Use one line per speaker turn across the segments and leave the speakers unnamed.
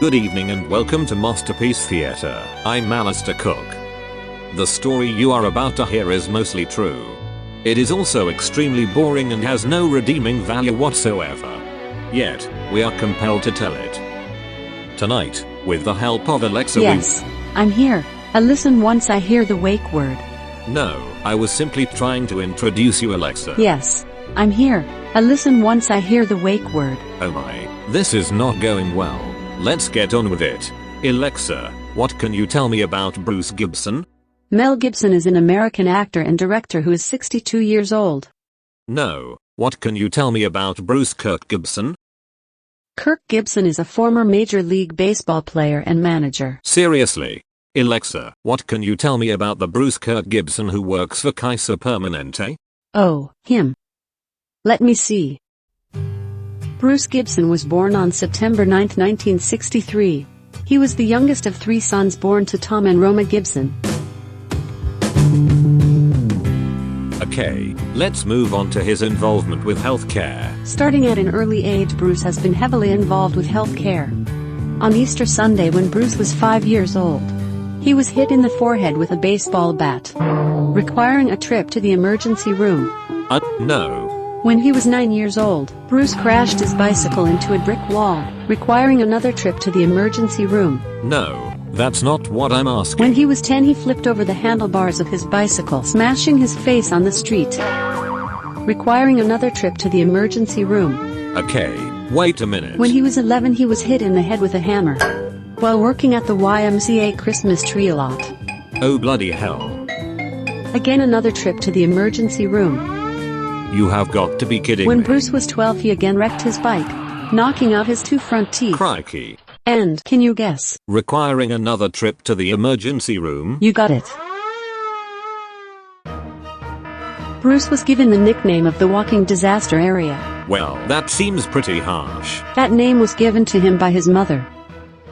Good evening and welcome to Masterpiece Theatre. I'm Alistair Cook. The story you are about to hear is mostly true. It is also extremely boring and has no redeeming value whatsoever. Yet, we are compelled to tell it. Tonight, with the help of Alexa.
Yes, I'm here. I listen once I hear the wake word.
No, I was simply trying to introduce you, Alexa.
Yes, I'm here. I listen once I hear the wake word.
Oh my, this is not going well. Let's get on with it. Alexa, what can you tell me about Bruce Gibson?
Mel Gibson is an American actor and director who is 62 years old.
No, what can you tell me about Bruce Kirk Gibson?
Kirk Gibson is a former Major League Baseball player and manager.
Seriously? Alexa, what can you tell me about the Bruce Kirk Gibson who works for Kaiser Permanente?
Oh, him. Let me see. Bruce Gibson was born on September 9, 1963. He was the youngest of three sons born to Tom and Roma Gibson.
Okay, let's move on to his involvement with healthcare.
Starting at an early age, Bruce has been heavily involved with healthcare. On Easter Sunday, when Bruce was 5 years old, he was hit in the forehead with a baseball bat, requiring a trip to the emergency room.
No.
When he was 9 years old, Bruce crashed his bicycle into a brick wall, requiring another trip to the emergency room.
No, that's not what I'm asking.
When he was 10, he flipped over the handlebars of his bicycle, smashing his face on the street, requiring another trip to the emergency room.
Okay, wait a minute.
When he was 11, he was hit in the head with a hammer while working at the YMCA Christmas tree lot.
Oh bloody hell.
Again, another trip to the emergency room.
You have got to be kidding
When
me.
Bruce was 12, he again wrecked his bike, knocking out his two front teeth.
Crikey.
And, can you guess?
Requiring another trip to the emergency room?
You got it. Bruce was given the nickname of the walking disaster area.
Well, that seems pretty harsh.
That name was given to him by his mother.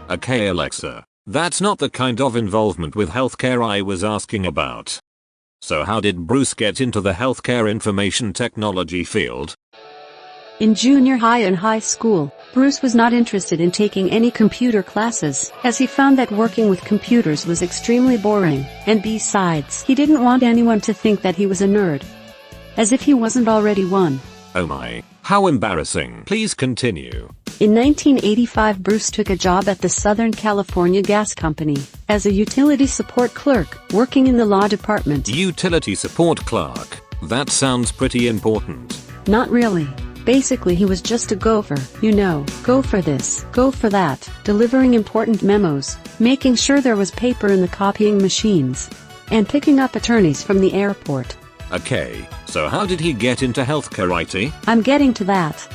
Okay, Alexa, that's not the kind of involvement with healthcare I was asking about. So how did Bruce get into the healthcare information technology field?
In junior high and high school, Bruce was not interested in taking any computer classes, as he found that working with computers was extremely boring, and besides, he didn't want anyone to think that he was a nerd. As if he wasn't already one.
Oh my, how embarrassing. Please continue.
In 1985, Bruce took a job at the Southern California Gas Company as a utility support clerk, working in the law department.
Utility support clerk. That sounds pretty important.
Not really. Basically, he was just a gopher, go for this, go for that, delivering important memos, making sure there was paper in the copying machines, and picking up attorneys from the airport.
Okay, so how did he get into healthcare IT?
I'm getting to that.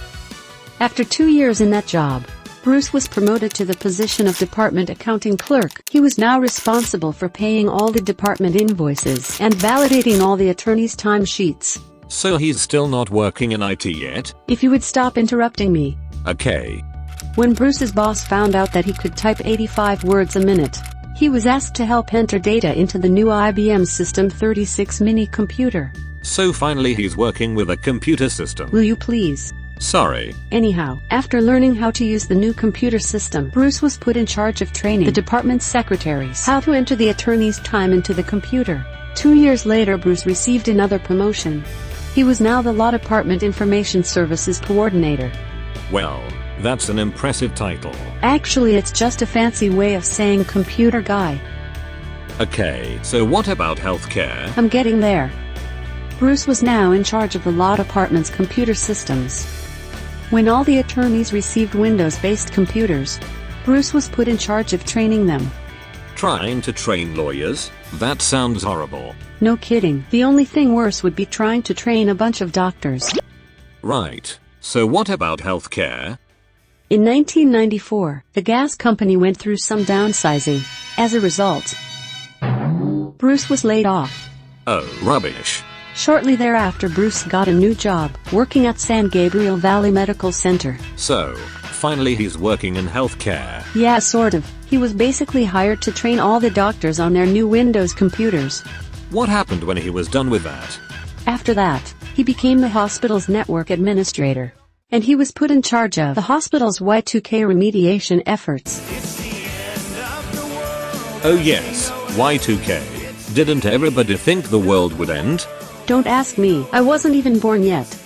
After 2 years in that job, Bruce was promoted to the position of department accounting clerk. He was now responsible for paying all the department invoices and validating all the attorneys' timesheets.
So he's still not working in IT yet?
If you would stop interrupting me.
Okay.
When Bruce's boss found out that he could type 85 words a minute, he was asked to help enter data into the new IBM System 36 mini computer.
So finally he's working with a computer system.
Will you please?
Sorry.
Anyhow, after learning how to use the new computer system, Bruce was put in charge of training the department's secretaries how to enter the attorney's time into the computer. 2 years later, Bruce received another promotion. He was now the Law Department Information Services Coordinator.
Well, that's an impressive title.
Actually, it's just a fancy way of saying computer guy.
Okay, so what about healthcare?
I'm getting there. Bruce was now in charge of the Law Department's computer systems. When all the attorneys received Windows-based computers, Bruce was put in charge of training them.
Trying to train lawyers? That sounds horrible.
No kidding. The only thing worse would be trying to train a bunch of doctors.
Right. So what about healthcare?
In 1994, the gas company went through some downsizing. As a result, Bruce was laid off.
Oh, rubbish.
Shortly thereafter, Bruce got a new job, working at San Gabriel Valley Medical Center.
So, finally he's working in healthcare.
Yeah, sort of. He was basically hired to train all the doctors on their new Windows computers.
What happened when he was done with that?
After that, he became the hospital's network administrator. And he was put in charge of the hospital's Y2K remediation efforts.
Oh yes, Y2K. Didn't everybody think the world would end?
Don't ask me, I wasn't even born yet.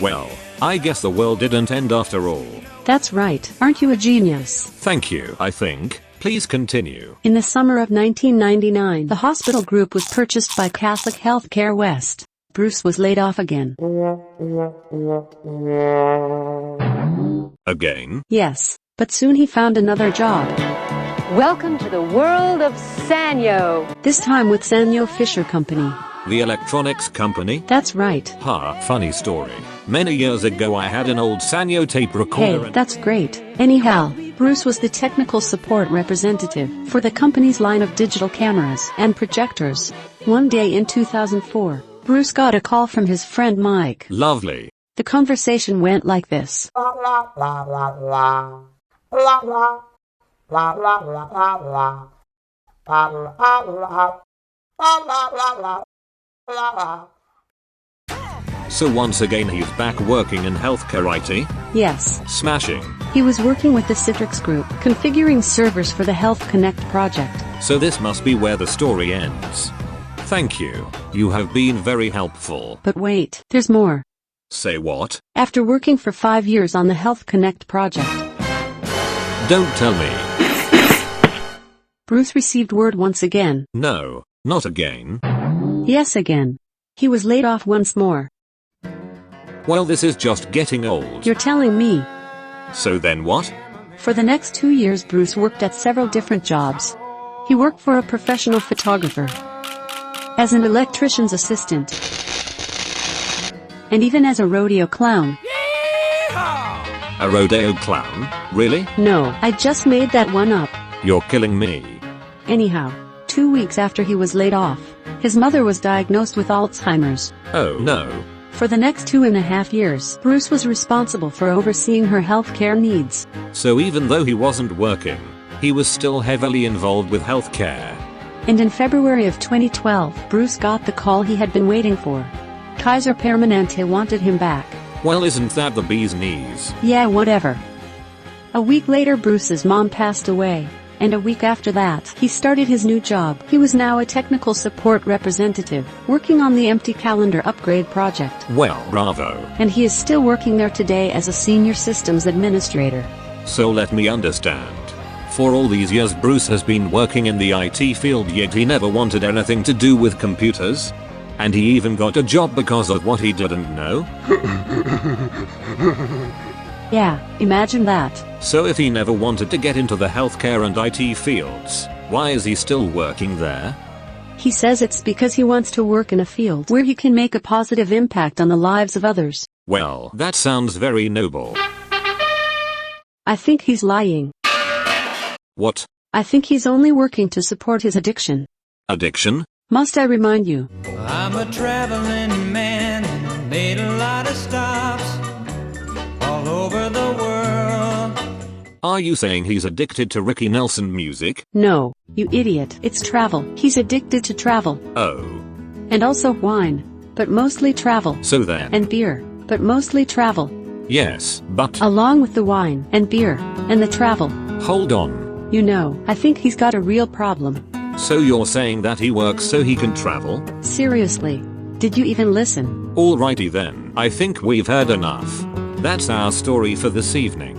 Well, I guess the world didn't end after all.
That's right, aren't you a genius?
Thank you, I think. Please continue.
In the summer of 1999, the hospital group was purchased by Catholic Healthcare West. Bruce was laid off again.
Again?
Yes, but soon he found another job.
Welcome to the world of Sanyo.
This time with Sanyo Fisher Company.
The electronics company?
That's right.
Ha, funny story. Many years ago I had an old Sanyo tape recorder
Hey, that's great. Anyhow, Bruce was the technical support representative for the company's line of digital cameras and projectors. One day in 2004, Bruce got a call from his friend Mike.
Lovely.
The conversation went like this.
So once again he's back working in healthcare IT?
Yes.
Smashing.
He was working with the Citrix Group, configuring servers for the Health Connect project.
So this must be where the story ends. Thank you. You have been very helpful.
But wait, there's more.
Say what?
After working for 5 years on the Health Connect project,
Don't tell me.
Bruce received word once again.
No, not again.
Yes, again. He was laid off once more.
Well, this is just getting old.
You're telling me.
So then what?
For the next 2 years, Bruce worked at several different jobs. He worked for a professional photographer, as an electrician's assistant, and even as a rodeo clown.
A rodeo clown? Really?
No, I just made that one up.
You're killing me.
Anyhow, 2 weeks after he was laid off, his mother was diagnosed with Alzheimer's.
Oh no.
For the next 2.5 years, Bruce was responsible for overseeing her healthcare needs.
So even though he wasn't working, he was still heavily involved with healthcare.
And in February of 2012, Bruce got the call he had been waiting for. Kaiser Permanente wanted him back.
Well, isn't that the bee's knees?
Yeah, whatever. A week later, Bruce's mom passed away. And a week after that, he started his new job. He was now a technical support representative, working on the empty calendar upgrade project.
Well, bravo.
And he is still working there today as a senior systems administrator.
So let me understand. For all these years Bruce has been working in the IT field, yet he never wanted anything to do with computers? And he even got a job because of what he didn't know?
Yeah, imagine that.
So if he never wanted to get into the healthcare and IT fields, why is he still working there?
He says it's because he wants to work in a field where he can make a positive impact on the lives of others.
Well, that sounds very noble.
I think he's lying.
What?
I think he's only working to support his addiction.
Addiction?
Must I remind you?
I'm a traveling man, made a lot of stops all over the world.
Are you saying he's addicted to Ricky Nelson music?
No, you idiot. It's travel. He's addicted to travel.
Oh.
And also wine. But mostly travel.
So then.
And beer. But mostly travel.
Yes, but.
Along with the wine, and beer, and the travel.
Hold on.
You know, I think he's got a real problem.
So you're saying that he works so he can travel?
Seriously. Did you even listen?
Alrighty then, I think we've heard enough. That's our story for this evening.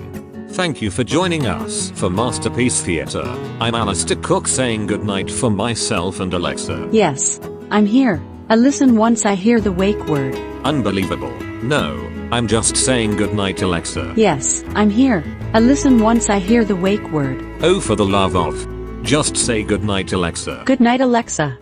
Thank you for joining us for Masterpiece Theatre. I'm Alistair Cook saying goodnight for myself and Alexa.
Yes. I'm here. I listen once I hear the wake word.
Unbelievable. No, I'm just saying goodnight, Alexa.
Yes, I'm here. I listen once I hear the wake word.
Oh, for the love of. Just say goodnight, Alexa.
Good night, Alexa.